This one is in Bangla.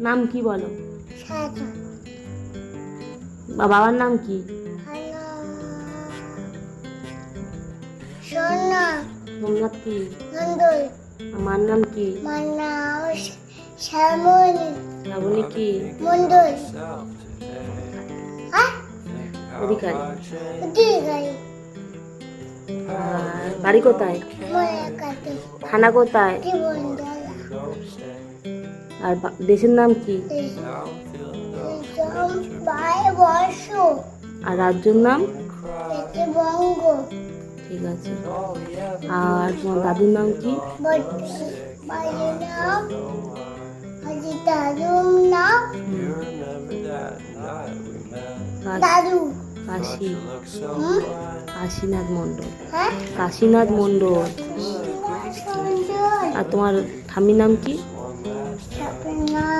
নাম কি বলো? সাজা। বাবার নাম কি? সোনা। সোমনাথ কি? নন্দল। আমার নাম কি? মান্না। শ্যামলী। শ্রাবণী কি? মন্ডল। হ্যাঁ? অধিকারী। অধিকারী। আর বাড়ি কোথায়? মলাকাতে। থানা কোথায়? জীবনদলা। আর দেশের নাম কি? বর্ষ। আর রাজ্যের নাম? বঙ্গ। ঠিক আছে। আর তোমার দাদুর নাম কি? বাড়ির নাম দাদুর নাম দাদু কাশী। কাশীনাথ মণ্ডল। হ্যাঁ? কাশীনাথ মণ্ডল। আর তোমার ঠাম্মির নাম কি?